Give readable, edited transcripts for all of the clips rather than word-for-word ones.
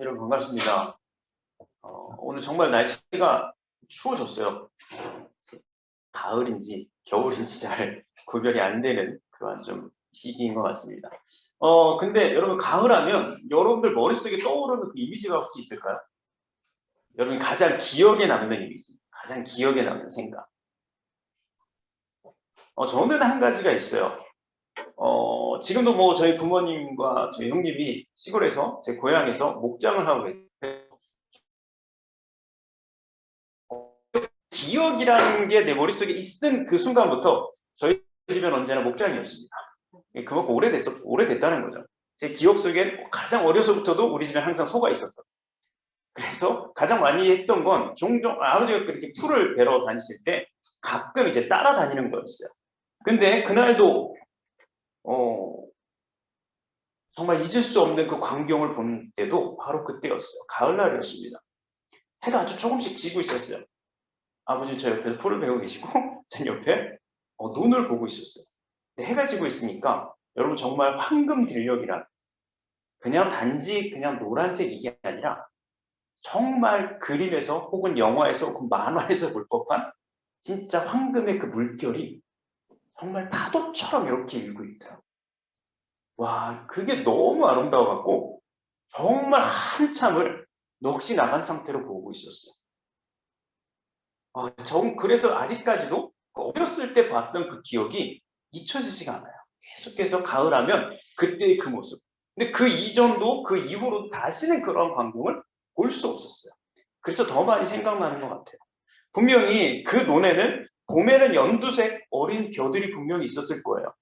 여러분 반갑습니다. 오늘 정말 날씨가 추워졌어요. 가을인지 겨울인지 잘 구별이 안 되는 그런 좀 시기인 것 같습니다. 근데 여러분 가을하면 여러분들 머릿속에 떠오르는 그 이미지가 혹시 있을까요? 여러분 가장 기억에 남는 이미지, 가장 기억에 남는 생각. 저는 한 가지가 있어요. 지금도 뭐 저희 부모님과 저희 형님이 시골에서 제 고향에서 목장을 하고 계세요. 기억이라는 게 내 머릿속에 있은 그 순간부터 저희 집은 언제나 목장이었습니다. 그만큼 오래됐다는 거죠. 제 기억 속에 가장 어려서부터도 우리 집에 항상 소가 있었어요. 그래서 가장 많이 했던 건 종종 아버지가 그렇게 풀을 베러 다니실 때 가끔 이제 따라다니는 거였어요. 근데 그날도 정말 잊을 수 없는 그 광경을 본 때도 바로 그때였어요. 가을날이었습니다. 해가 아주 조금씩 지고 있었어요. 아버지 저 옆에서 풀을 베고 계시고 전 옆에 눈을 보고 있었어요. 해가 지고 있으니까 여러분 정말 황금 들녘이란 그냥 단지 그냥 노란색 이게 아니라 정말 그림에서 혹은 영화에서 혹은 만화에서 볼 법한 진짜 황금의 그 물결이 정말 파도처럼 이렇게 일고 있더라고요. 와, 그게 너무 아름다워갖고 정말 한참을 넋이 나간 상태로 보고 있었어요. 그래서 아직까지도 어렸을 때 봤던 그 기억이 잊혀지지가 않아요. 계속해서 가을하면 그때의 그 모습. 근데 그 이전도 그 이후로도 다시는 그런 광경을 볼 수 없었어요. 그래서 더 많이 생각나는 것 같아요. 분명히 그 논에는 봄에는 연두색 어린 벼들이 분명히 있었을 거예요.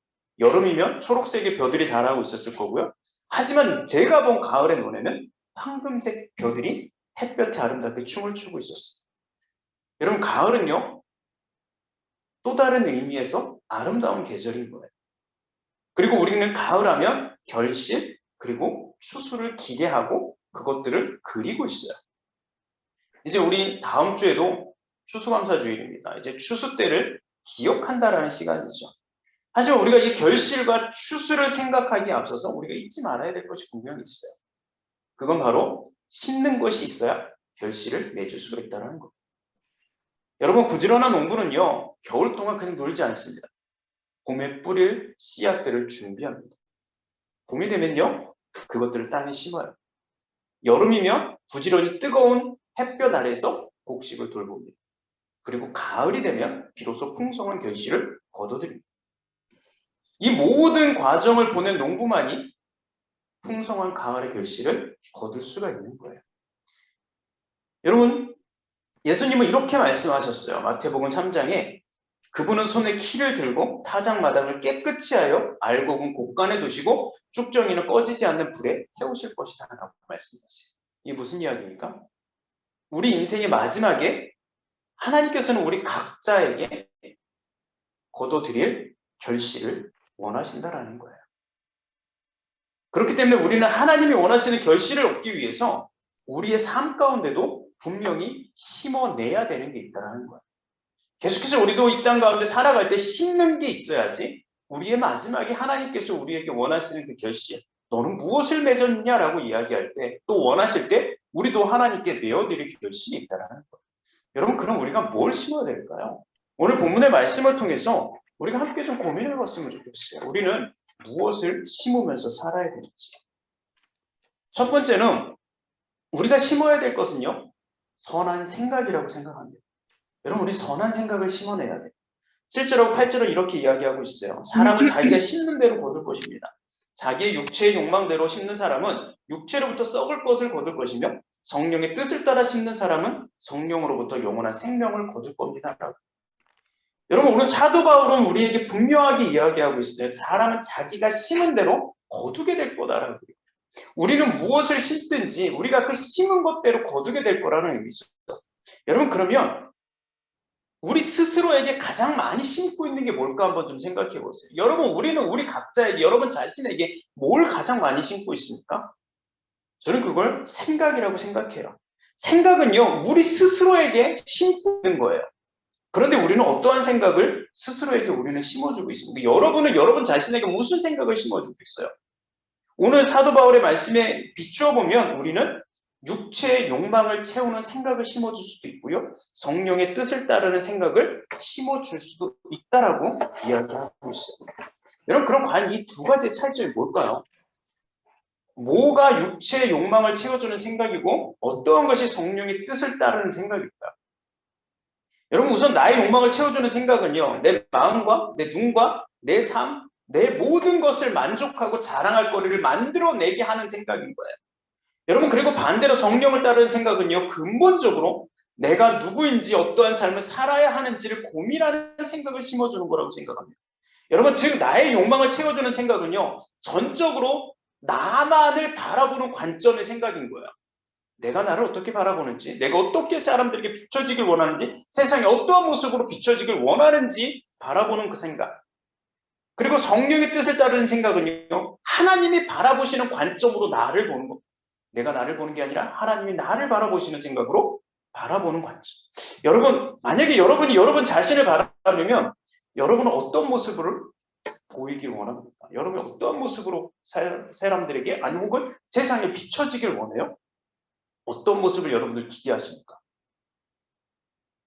여름이면 초록색의 벼들이 자라고 있었을 거고요. 하지만 제가 본 가을의 논에는 황금색 벼들이 햇볕에 아름답게 춤을 추고 있었어요. 여러분 가을은요 또 다른 의미에서 아름다운 계절인 거예요. 그리고 우리는 가을하면 결실 그리고 추수를 기대하고 그것들을 그리고 있어요. 이제 우리 다음 주에도 추수감사주일입니다. 이제 추수 때를 기억한다라는 시간이죠. 하지만 우리가 이 결실과 추수를 생각하기에 앞서서 우리가 잊지 말아야 될 것이 분명히 있어요. 그건 바로 심는 것이 있어야 결실을 맺을 수가 있다는 겁니다. 여러분 부지런한 농부는요 겨울 동안 그냥 놀지 않습니다. 봄에 뿌릴 씨앗들을 준비합니다. 봄이 되면요 그것들을 땅에 심어요. 여름이면 부지런히 뜨거운 햇볕 아래에서 곡식을 돌봅니다. 그리고 가을이 되면 비로소 풍성한 결실을 거둬들입니다. 이 모든 과정을 보낸 농부만이 풍성한 가을의 결실을 거둘 수가 있는 거예요. 여러분 예수님은 이렇게 말씀하셨어요. 마태복음 3장에 그분은 손에 키를 들고 타작마당을 깨끗이 하여 알곡은 곳간에 두시고 쭉정이는 꺼지지 않는 불에 태우실 것이다 라고 말씀하세요. 이게 무슨 이야기입니까? 우리 인생의 마지막에 하나님께서는 우리 각자에게 거둬들일 결실을 원하신다라는 거예요. 그렇기 때문에 우리는 하나님이 원하시는 결실을 얻기 위해서 우리의 삶 가운데도 분명히 심어내야 되는 게 있다는 거예요. 계속해서 우리도 이 땅 가운데 살아갈 때 심는 게 있어야지 우리의 마지막에 하나님께서 우리에게 원하시는 그 결실, 너는 무엇을 맺었냐라고 이야기할 때 또 원하실 때 우리도 하나님께 내어드릴 결실이 있다는 거예요. 여러분 그럼 우리가 뭘 심어야 될까요? 오늘 본문의 말씀을 통해서 우리가 함께 좀 고민해 봤으면 좋겠어요. 우리는 무엇을 심으면서 살아야 될지. 첫 번째는 우리가 심어야 될 것은요. 선한 생각이라고 생각합니다. 여러분 우리 선한 생각을 심어내야 돼요. 7절하고 8절은 이렇게 이야기하고 있어요. 사람은 자기가 심는 대로 거둘 것입니다. 자기의 육체의 욕망대로 심는 사람은 육체로부터 썩을 것을 거둘 것이며 성령의 뜻을 따라 심는 사람은 성령으로부터 영원한 생명을 거둘 겁니다. 여러분 오늘 사도 바울은 우리에게 분명하게 이야기하고 있어요. 사람은 자기가 심은 대로 거두게 될 거다라고. 우리는 무엇을 심든지 우리가 그 심은 것대로 거두게 될 거라는 의미죠. 여러분 그러면 우리 스스로에게 가장 많이 심고 있는 게 뭘까 한번 좀 생각해 보세요. 여러분 우리는 우리 각자에게 여러분 자신에게 뭘 가장 많이 심고 있습니까? 저는 그걸 생각이라고 생각해요. 생각은요 우리 스스로에게 심고 있는 거예요. 그런데 우리는 어떠한 생각을 스스로에게 우리는 심어주고 있습니다. 여러분은 여러분 자신에게 무슨 생각을 심어주고 있어요? 오늘 사도 바울의 말씀에 비추어 보면 우리는 육체의 욕망을 채우는 생각을 심어줄 수도 있고요. 성령의 뜻을 따르는 생각을 심어줄 수도 있다라고 이야기하고 있어요. 여러분, 그럼 과연 이 두 가지의 차이점이 뭘까요? 뭐가 육체의 욕망을 채워주는 생각이고 어떠한 것이 성령의 뜻을 따르는 생각일까요? 여러분, 우선 나의 욕망을 채워주는 생각은요, 내 마음과 내 눈과 내 삶, 내 모든 것을 만족하고 자랑할 거리를 만들어내게 하는 생각인 거예요. 여러분, 그리고 반대로 성령을 따르는 생각은요, 근본적으로 내가 누구인지 어떠한 삶을 살아야 하는지를 고민하는 생각을 심어주는 거라고 생각합니다. 여러분, 즉 나의 욕망을 채워주는 생각은요, 전적으로 나만을 바라보는 관점의 생각인 거예요. 내가 나를 어떻게 바라보는지, 내가 어떻게 사람들에게 비춰지길 원하는지, 세상에 어떠한 모습으로 비춰지길 원하는지 바라보는 그 생각. 그리고 성령의 뜻을 따르는 생각은요, 하나님이 바라보시는 관점으로 나를 보는 것. 내가 나를 보는 게 아니라 하나님이 나를 바라보시는 생각으로 바라보는 관점. 여러분, 만약에 여러분이 여러분 자신을 바라보면 여러분은 어떤 모습을 보이길 원합니까? 여러분이 어떤 모습으로 사람들에게 아니 혹은 세상에 비춰지길 원해요? 어떤 모습을 여러분들 기대하십니까?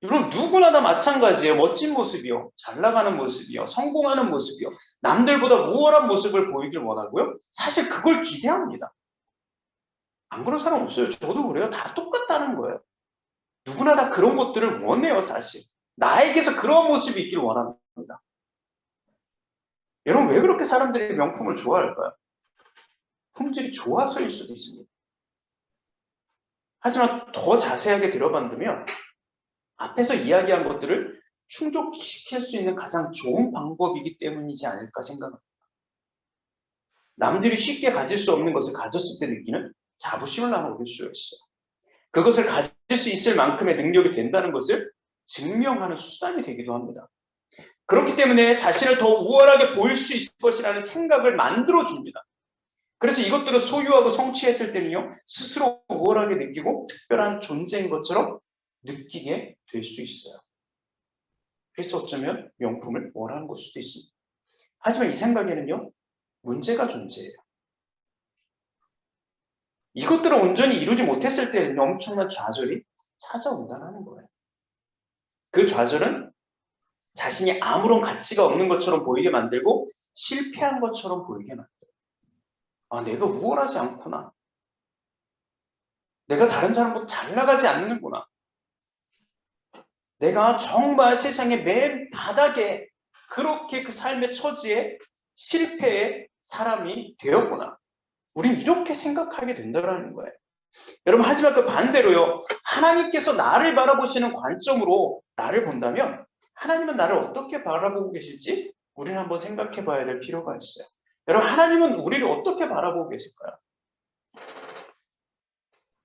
여러분, 누구나 다 마찬가지예요. 멋진 모습이요, 잘 나가는 모습이요, 성공하는 모습이요, 남들보다 우월한 모습을 보이길 원하고요. 사실 그걸 기대합니다. 안 그런 사람 없어요. 저도 그래요. 다 똑같다는 거예요. 누구나 다 그런 것들을 원해요. 사실 나에게서 그런 모습이 있길 원합니다. 여러분, 왜 그렇게 사람들이 명품을 좋아할까요? 품질이 좋아서일 수도 있습니다. 하지만 더 자세하게 들어본다면 앞에서 이야기한 것들을 충족시킬 수 있는 가장 좋은 방법이기 때문이지 않을까 생각합니다. 남들이 쉽게 가질 수 없는 것을 가졌을 때 느끼는 자부심을 나는 얻을 수가 있어요. 그것을 가질 수 있을 만큼의 능력이 된다는 것을 증명하는 수단이 되기도 합니다. 그렇기 때문에 자신을 더 우월하게 보일 수 있을 것이라는 생각을 만들어줍니다. 그래서 이것들을 소유하고 성취했을 때는요, 스스로 우월하게 느끼고 특별한 존재인 것처럼 느끼게 될 수 있어요. 그래서 어쩌면 명품을 원하는 걸 수도 있습니다. 하지만 이 생각에는요, 문제가 존재해요. 이것들을 온전히 이루지 못했을 때는 엄청난 좌절이 찾아온다는 거예요. 그 좌절은 자신이 아무런 가치가 없는 것처럼 보이게 만들고 실패한 것처럼 보이게 만들어요. 아, 내가 우월하지 않구나. 내가 다른 사람보다 잘 나가지 않는구나. 내가 정말 세상의 맨 바닥에 그렇게 그 삶의 처지에 실패의 사람이 되었구나. 우린 이렇게 생각하게 된다는 거예요. 여러분, 하지만 그 반대로요, 하나님께서 나를 바라보시는 관점으로 나를 본다면 하나님은 나를 어떻게 바라보고 계실지 우리는 한번 생각해 봐야 될 필요가 있어요. 여러분, 하나님은 우리를 어떻게 바라보고 계실까요?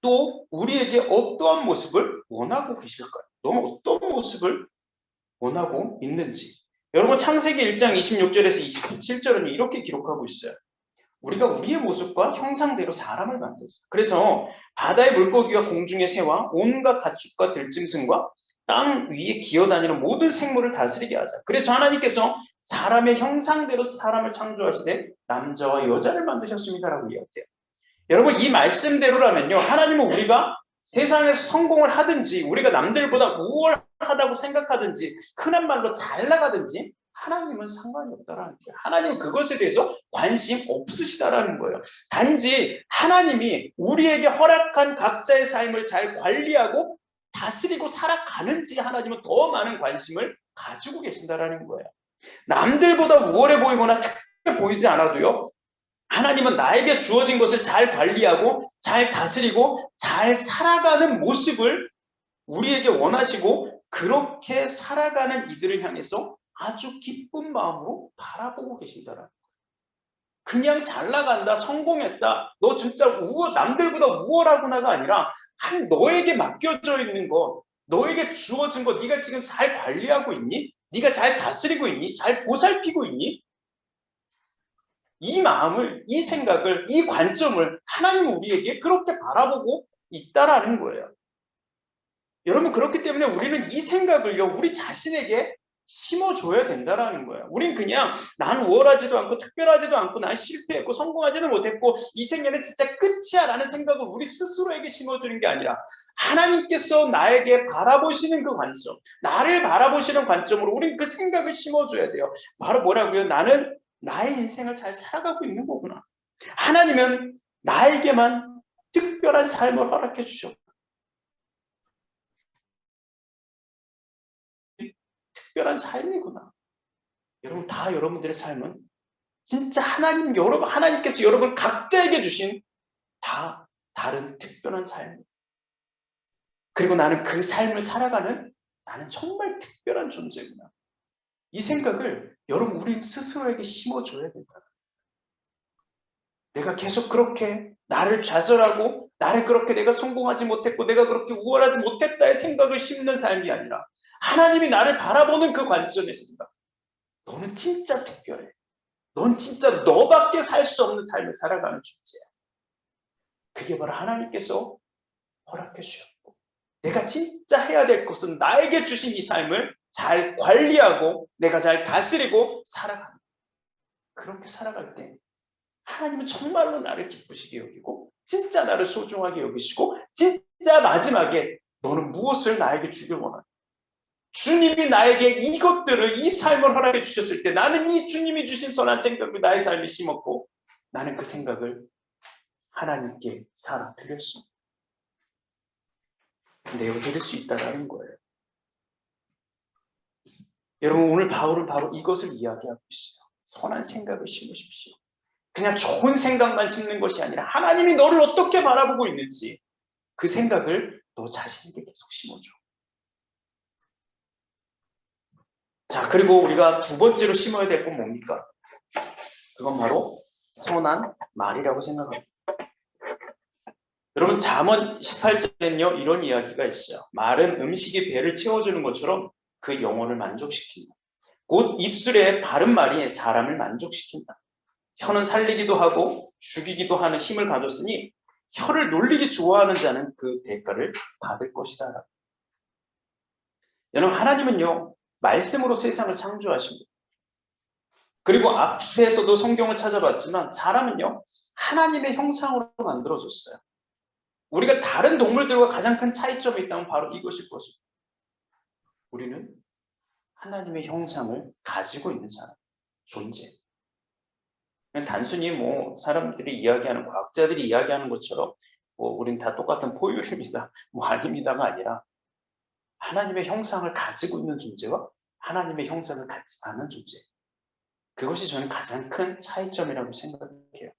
또 우리에게 어떠한 모습을 원하고 계실까요? 너는 어떤 모습을 원하고 있는지. 여러분, 창세기 1장 26절에서 27절은 이렇게 기록하고 있어요. 우리가 우리의 모습과 형상대로 사람을 만들었어요. 그래서 바다의 물고기와 공중의 새와 온갖 가축과 들짐승과 땅 위에 기어다니는 모든 생물을 다스리게 하자. 그래서 하나님께서 사람의 형상대로 사람을 창조하시되 남자와 여자를 만드셨습니다라고 이야기해요. 여러분, 이 말씀대로라면요, 하나님은 우리가 세상에서 성공을 하든지 우리가 남들보다 우월하다고 생각하든지 흔한 말로 잘 나가든지 하나님은 상관이 없다라는 거예요. 하나님은 그것에 대해서 관심 없으시다라는 거예요. 단지 하나님이 우리에게 허락한 각자의 삶을 잘 관리하고 다스리고 살아가는지 하나님은 더 많은 관심을 가지고 계신다라는 거예요. 남들보다 우월해 보이거나 특별해 보이지 않아도요, 하나님은 나에게 주어진 것을 잘 관리하고 잘 다스리고 잘 살아가는 모습을 우리에게 원하시고 그렇게 살아가는 이들을 향해서 아주 기쁜 마음으로 바라보고 계신다라는 거예요. 그냥 잘 나간다, 성공했다, 너 진짜 남들보다 우월하구나가 아니라 너에게 맡겨져 있는 것, 너에게 주어진 것, 네가 지금 잘 관리하고 있니? 네가 잘 다스리고 있니? 잘 보살피고 있니? 이 마음을, 이 생각을, 이 관점을 하나님은 우리에게 그렇게 바라보고 있다라는 거예요. 여러분, 그렇기 때문에 우리는 이 생각을요, 우리 자신에게 심어줘야 된다라는 거야. 우린 그냥 난 우월하지도 않고 특별하지도 않고 난 실패했고 성공하지는 못했고 이 생애는 진짜 끝이야 라는 생각을 우리 스스로에게 심어주는 게 아니라 하나님께서 나에게 바라보시는 그 관점, 나를 바라보시는 관점으로 우린 그 생각을 심어줘야 돼요. 바로 뭐라고요? 나는 나의 인생을 잘 살아가고 있는 거구나. 하나님은 나에게만 특별한 삶을 허락해 주셨고 특별한 삶이구나. 여러분 다 여러분들의 삶은 진짜 하나님께서 여러분 각자에게 주신 다 다른 특별한 삶. 그리고 나는 그 삶을 살아가는 나는 정말 특별한 존재구나. 이 생각을 여러분 우리 스스로에게 심어줘야 된다. 내가 계속 그렇게 나를 좌절하고 나를 그렇게 내가 성공하지 못했고 내가 그렇게 우월하지 못했다의 생각을 심는 삶이 아니라 하나님이 나를 바라보는 그 관점에서 너는 진짜 특별해. 넌 진짜 너밖에 살 수 없는 삶을 살아가는 존재야. 그게 바로 하나님께서 허락해 주셨고 내가 진짜 해야 될 것은 나에게 주신 이 삶을 잘 관리하고 내가 잘 다스리고 살아가는 거야. 그렇게 살아갈 때 하나님은 정말로 나를 기쁘시게 여기고 진짜 나를 소중하게 여기시고 진짜 마지막에 너는 무엇을 나에게 주길 원하냐. 주님이 나에게 이것들을 이 삶을 허락해 주셨을 때 나는 이 주님이 주신 선한 생각을 나의 삶에 심었고 나는 그 생각을 하나님께 살아드렸습니다. 내어드릴 수 있다는 거예요. 여러분 오늘 바울은 바로 이것을 이야기하고 있어요. 선한 생각을 심으십시오. 그냥 좋은 생각만 심는 것이 아니라 하나님이 너를 어떻게 바라보고 있는지 그 생각을 너 자신에게 계속 심어줘. 자, 그리고 우리가 두 번째로 심어야 될 건 뭡니까? 그건 바로 선한 말이라고 생각합니다. 여러분 잠언 18절에는요 이런 이야기가 있어요. 말은 음식이 배를 채워주는 것처럼 그 영혼을 만족시킨다. 곧 입술에 바른 말이 사람을 만족시킨다. 혀는 살리기도 하고 죽이기도 하는 힘을 가졌으니 혀를 놀리기 좋아하는 자는 그 대가를 받을 것이다. 여러분 하나님은요 말씀으로 세상을 창조하십니다. 그리고 앞에서도 성경을 찾아봤지만 사람은요 하나님의 형상으로 만들어졌어요. 우리가 다른 동물들과 가장 큰 차이점이 있다면 바로 이것일 것입니다. 우리는 하나님의 형상을 가지고 있는 사람, 존재. 단순히 뭐 사람들이 이야기하는 과학자들이 이야기하는 것처럼 뭐 우린 다 똑같은 포유류입니다. 뭐 아닙니다가 아니라 하나님의 형상을 가지고 있는 존재와 하나님의 형상을 갖지 않은 존재. 그것이 저는 가장 큰 차이점이라고 생각해요.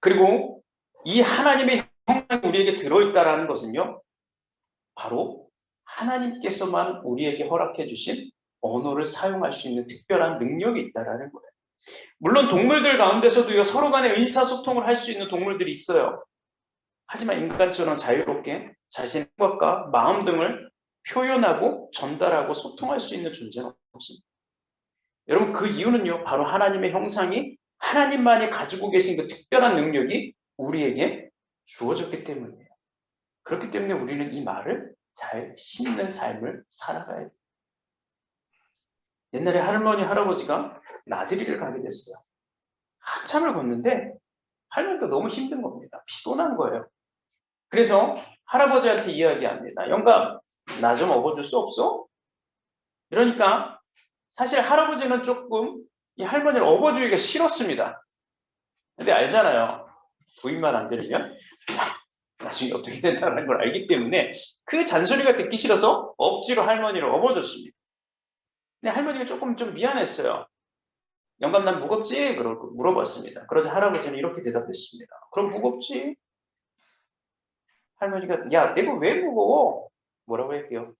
그리고 이 하나님의 형상이 우리에게 들어있다는 것은요. 바로 하나님께서만 우리에게 허락해 주신 언어를 사용할 수 있는 특별한 능력이 있다는 거예요. 물론 동물들 가운데서도요. 서로 간에 의사소통을 할 수 있는 동물들이 있어요. 하지만 인간처럼 자유롭게 자신의 생각과 마음 등을 표현하고 전달하고 소통할 수 있는 존재는 없습니다. 여러분 그 이유는요. 바로 하나님의 형상이 하나님만이 가지고 계신 그 특별한 능력이 우리에게 주어졌기 때문이에요. 그렇기 때문에 우리는 이 말을 잘 심는 삶을 살아가야 돼요. 옛날에 할머니, 할아버지가 나들이를 가게 됐어요. 한참을 걷는데 할머니가 너무 힘든 겁니다. 피곤한 거예요. 그래서 할아버지한테 이야기합니다. 영감, 나 좀 업어줄 수 없어? 이러니까 사실 할아버지는 조금 이 할머니를 업어주기가 싫었습니다. 근데 알잖아요. 부인만 안 들으면 나중에 어떻게 된다는 걸 알기 때문에 그 잔소리가 듣기 싫어서 억지로 할머니를 업어줬습니다. 근데 할머니가 조금 좀 미안했어요. 영감 난 무겁지? 그러고 물어봤습니다. 그러자 할아버지는 이렇게 대답했습니다. 그럼 무겁지? 할머니가 야 내가 왜 무거워? 뭐라고 할게요?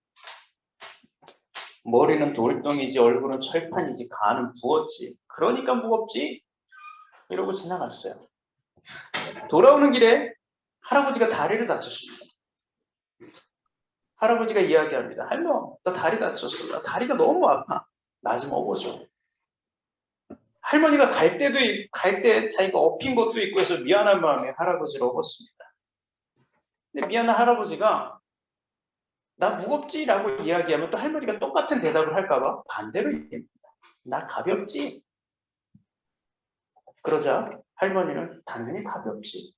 머리는 돌덩이지 얼굴은 철판이지 간은 부었지. 그러니까 무겁지? 이러고 지나갔어요. 돌아오는 길에 할아버지가 다리를 다쳤습니다. 할아버지가 이야기합니다. 할머, 나 다리 다쳤어. 나 다리가 너무 아파. 나 좀 업어줘. 할머니가 갈 때 자기가 업힌 것도 있고 해서 미안한 마음에 할아버지를 업었습니다. 근데 미안한 할아버지가 나 무겁지라고 이야기하면 또 할머니가 똑같은 대답을 할까봐 반대로 얘기합니다. 나 가볍지. 그러자 할머니는 당연히 가볍지.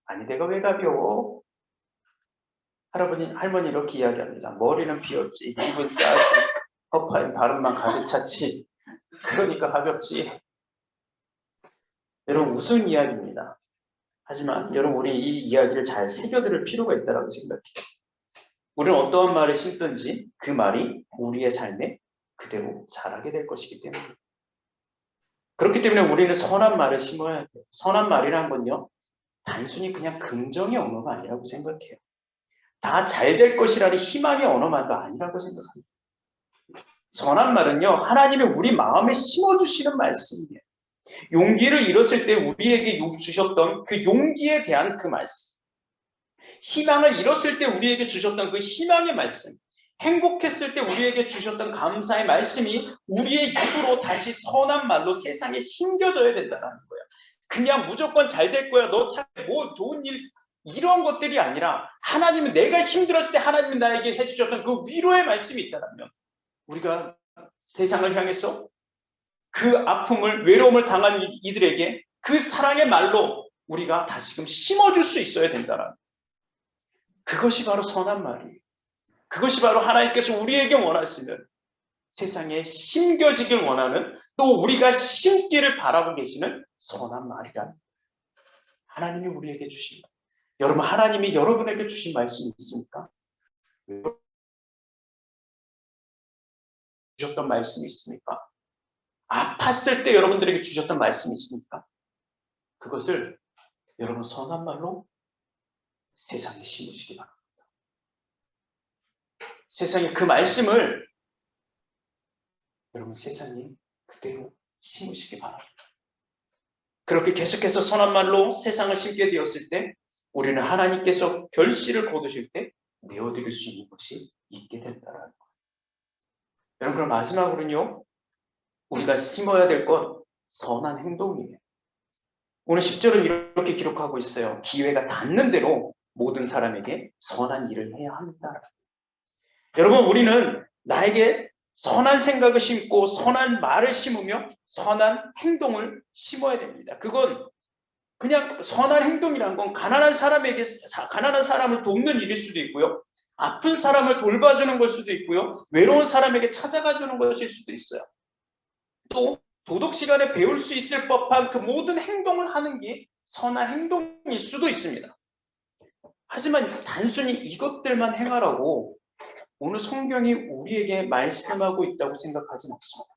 아니 내가 왜 가벼워? 할머니 이렇게 이야기합니다. 머리는 비었지, 입은 싸지, 허파엔 바람만 가득 찼지. 그러니까 가볍지. 여러분 우스운 이야기입니다. 하지만 여러분 우리 이 이야기를 잘 새겨들을 필요가 있다고 생각해요. 우리는 어떠한 말을 심든지 그 말이 우리의 삶에 그대로 자라게 될 것이기 때문에 그렇기 때문에 우리는 선한 말을 심어야 돼요. 선한 말이란 건요. 단순히 그냥 긍정의 언어가 아니라고 생각해요. 다 잘 될 것이라는 희망의 언어만도 아니라고 생각합니다. 선한 말은요. 하나님이 우리 마음에 심어주시는 말씀이에요. 용기를 잃었을 때 우리에게 주셨던 그 용기에 대한 그 말씀. 희망을 잃었을 때 우리에게 주셨던 그 희망의 말씀. 행복했을 때 우리에게 주셨던 감사의 말씀이 우리의 입으로 다시 선한 말로 세상에 심겨져야 된다는 거예요. 그냥 무조건 잘 될 거야. 너 참 뭐 좋은 일 이런 것들이 아니라 하나님은 내가 힘들었을 때 하나님이 나에게 해주셨던 그 위로의 말씀이 있다면 우리가 세상을 향해서 그 아픔을 외로움을 당한 이들에게 그 사랑의 말로 우리가 다시금 심어줄 수 있어야 된다는 그것이 바로 선한 말이에요. 그것이 바로 하나님께서 우리에게 원하시는 세상에 심겨지길 원하는 또 우리가 심기를 바라고 계시는 선한 말이란 하나님이 우리에게 주신 것. 여러분 하나님이 여러분에게 주신 말씀이 있습니까? 주셨던 말씀이 있습니까? 아팠을 때 여러분들에게 주셨던 말씀이 있습니까? 그것을 여러분 선한 말로 세상에 심으시기 바랍니다. 세상에 그 말씀을 여러분 세상에 그대로 심으시기 바랍니다. 그렇게 계속해서 선한 말로 세상을 심게 되었을 때 우리는 하나님께서 결실을 거두실 때 내어드릴 수 있는 것이 있게 된다는 거예요. 여러분 그럼 마지막으로는요. 우리가 심어야 될 건 선한 행동이에요. 오늘 10절은 이렇게 기록하고 있어요. 기회가 닿는 대로 모든 사람에게 선한 일을 해야 합니다. 여러분 우리는 나에게 선한 생각을 심고 선한 말을 심으며 선한 행동을 심어야 됩니다. 그건 그냥 선한 행동이란 건 가난한 사람을 돕는 일일 수도 있고요. 아픈 사람을 돌봐주는 걸 수도 있고요. 외로운 사람에게 찾아가주는 것일 수도 있어요. 또 도덕 시간에 배울 수 있을 법한 그 모든 행동을 하는 게 선한 행동일 수도 있습니다. 하지만 단순히 이것들만 행하라고 오늘 성경이 우리에게 말씀하고 있다고 생각하진 않습니다.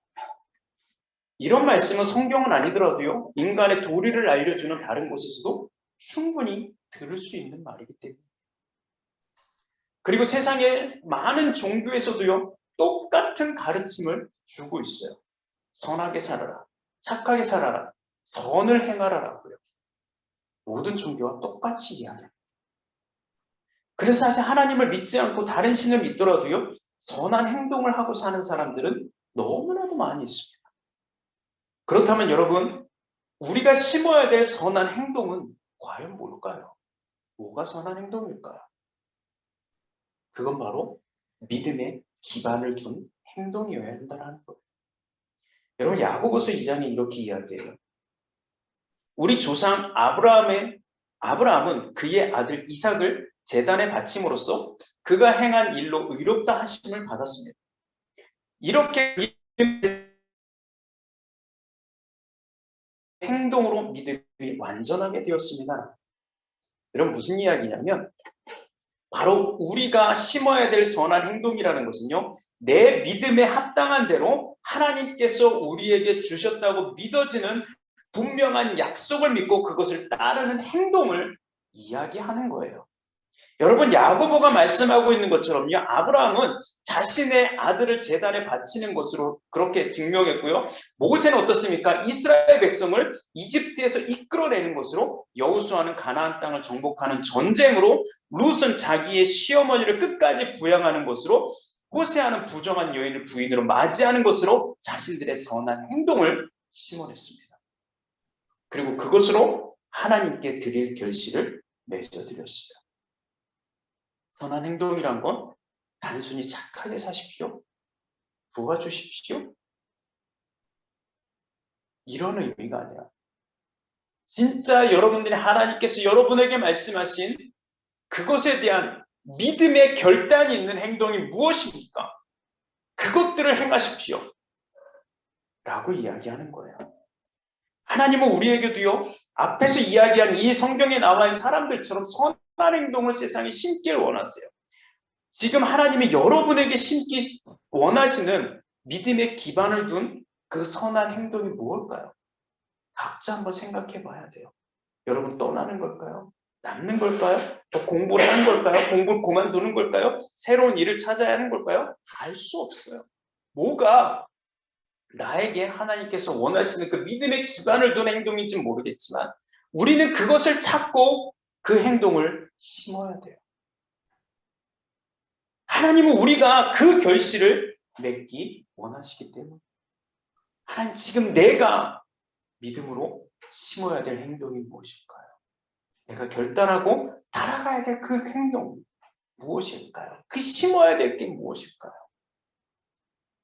이런 말씀은 성경은 아니더라도요. 인간의 도리를 알려주는 다른 곳에서도 충분히 들을 수 있는 말이기 때문에 그리고 세상의 많은 종교에서도요. 똑같은 가르침을 주고 있어요. 선하게 살아라. 착하게 살아라. 선을 행하라라고요. 모든 종교와 똑같이 이야기합니다. 그래서 사실 하나님을 믿지 않고 다른 신을 믿더라도요. 선한 행동을 하고 사는 사람들은 너무나도 많이 있습니다. 그렇다면 여러분 우리가 심어야 될 선한 행동은 과연 뭘까요? 뭐가 선한 행동일까요? 그건 바로 믿음에 기반을 둔 행동이어야 한다는 거예요. 여러분 야고보서 2장에 이렇게 이야기해요. 우리 조상 아브라함은 그의 아들 이삭을 제단에 바침으로써 그가 행한 일로 의롭다 하심을 받았습니다. 이렇게 행동으로 믿음이 완전하게 되었습니다. 여러분 무슨 이야기냐면 바로 우리가 심어야 될 선한 행동이라는 것은요. 내 믿음에 합당한 대로 하나님께서 우리에게 주셨다고 믿어지는 분명한 약속을 믿고 그것을 따르는 행동을 이야기하는 거예요. 여러분 야고보가 말씀하고 있는 것처럼요. 아브라함은 자신의 아들을 제단에 바치는 것으로 그렇게 증명했고요. 모세는 어떻습니까? 이스라엘 백성을 이집트에서 이끌어내는 것으로 여호수아는 가나안 땅을 정복하는 전쟁으로 룻은 자기의 시어머니를 끝까지 부양하는 것으로 호세아는 부정한 여인을 부인으로 맞이하는 것으로 자신들의 선한 행동을 심어냈습니다. 그리고 그것으로 하나님께 드릴 결실을 맺어드렸어요. 선한 행동이란 건 단순히 착하게 사십시오. 도와주십시오. 이런 의미가 아니라 진짜 여러분들이 하나님께서 여러분에게 말씀하신 그것에 대한 믿음의 결단이 있는 행동이 무엇입니까? 그것들을 행하십시오. 라고 이야기하는 거예요. 하나님은 우리에게도요, 앞에서 이야기한 이 성경에 나와 있는 사람들처럼 선한 행동을 세상에 심기를 원하세요. 지금 하나님이 여러분에게 심기 원하시는 믿음의 기반을 둔 그 선한 행동이 무엇일까요? 각자 한번 생각해 봐야 돼요. 여러분 떠나는 걸까요? 남는 걸까요? 더 공부를 하는 걸까요? 공부를 그만두는 걸까요? 새로운 일을 찾아야 하는 걸까요? 알 수 없어요. 뭐가 나에게 하나님께서 원하시는 그 믿음의 기반을 둔 행동인지는 모르겠지만 우리는 그것을 찾고 그 행동을 심어야 돼요. 하나님은 우리가 그 결실을 맺기 원하시기 때문에 하나님 지금 내가 믿음으로 심어야 될 행동이 무엇일까요? 내가 결단하고 따라가야 될 그 행동 무엇일까요? 그 심어야 될 게 무엇일까요?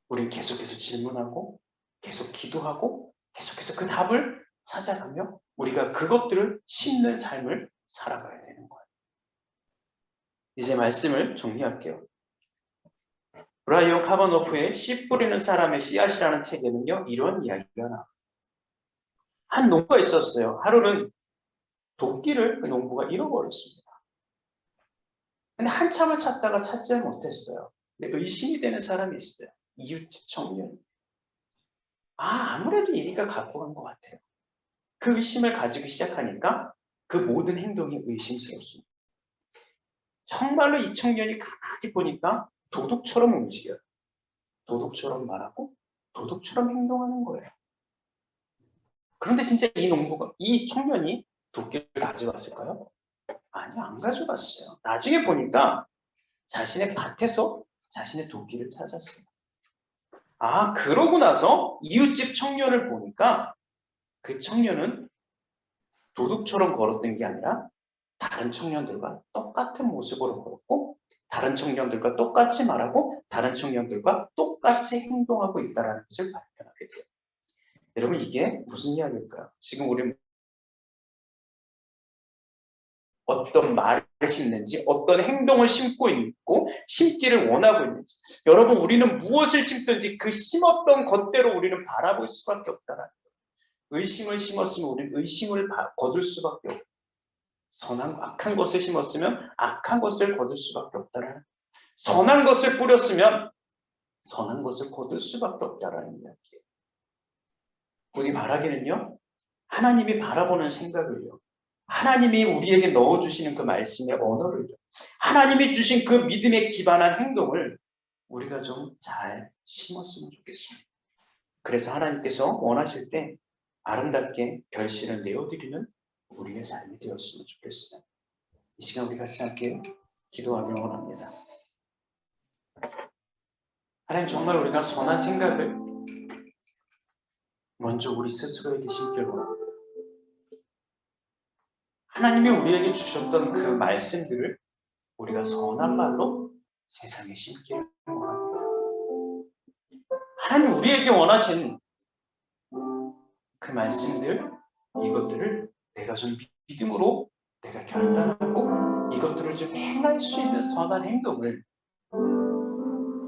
우린 계속해서 질문하고 계속 기도하고 계속해서 그 답을 찾아가며 우리가 그것들을 심는 삶을 살아가야 되는 거예요. 이제 말씀을 정리할게요. 브라이언 카버노프의 씨 뿌리는 사람의 씨앗이라는 책에는요, 이런 이야기가 나와요. 한 농부가 있었어요. 하루는 도끼를 그 농부가 잃어버렸습니다. 근데 한참을 찾다가 찾지 못했어요. 근데 의심이 되는 사람이 있어요. 이웃집 청년이. 아무래도 얘가 갖고 간 것 같아요. 그 의심을 가지고 시작하니까 그 모든 행동이 의심스럽습니다. 정말로 이 청년이 가만히 보니까 도둑처럼 움직여요. 도둑처럼 말하고 도둑처럼 행동하는 거예요. 그런데 진짜 이 청년이 도끼를 가져갔을까요? 아니요, 안 가져갔어요. 나중에 보니까 자신의 밭에서 자신의 도끼를 찾았어요. 그러고 나서 이웃집 청년을 보니까 그 청년은 도둑처럼 걸었던 게 아니라 다른 청년들과 똑같은 모습으로 걸었고 다른 청년들과 똑같이 말하고 다른 청년들과 똑같이 행동하고 있다는 것을 발견하게 돼요. 여러분 이게 무슨 이야기일까요? 지금 우리는 어떤 말을 심는지 어떤 행동을 심고 있고 심기를 원하고 있는지 여러분 우리는 무엇을 심든지 그 심었던 것대로 우리는 바라볼 수밖에 없다는 거예요. 의심을 심었으면 우리는 의심을 거둘 수밖에 없고 악한 것을 심었으면 악한 것을 거둘 수밖에 없다는 거예요. 선한 것을 뿌렸으면 선한 것을 거둘 수밖에 없다는 이야기예요. 우리 바라기는요. 하나님이 바라보는 생각을요. 하나님이 우리에게 넣어주시는 그 말씀의 언어를 하나님이 주신 그 믿음에 기반한 행동을 우리가 좀 잘 심었으면 좋겠습니다. 그래서 하나님께서 원하실 때 아름답게 결실을 내어드리는 우리의 삶이 되었으면 좋겠습니다. 이 시간 우리 같이 함께 기도하며 원합니다. 하나님 정말 우리가 선한 생각을 먼저 우리 스스로에게 심길 원합니다. 하나님이 우리에게 주셨던 그 말씀들을 우리가 선한 말로 세상에 심기를 원합니다. 하나님 우리에게 원하신 그 말씀들, 이것들을 내가 좀 믿음으로 내가 결단하고 이것들을 좀 행할 수 있는 선한 행동을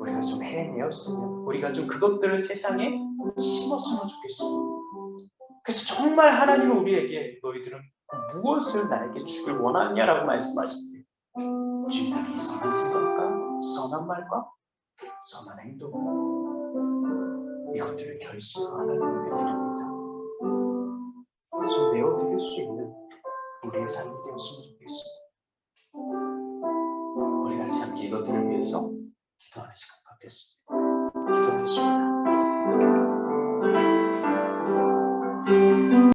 우리가 좀 해내었으면 우리가 좀 그것들을 세상에 심었으면 좋겠습니다. 그래서 정말 하나님은 우리에게 너희들은 무엇을 나에게 주길 원하느냐라고 말씀하실 때 주님이 선한 생각과 선한 말과 선한 행동 이것들을 결실로 하나님께 드립니다. 좀 내어드릴 수 있는 우리의 삶이 되었으면 좋겠습니다. 우리 같이 함께 이것들을 위해서 기도하는 시간 갖겠습니다. 기도하겠습니다.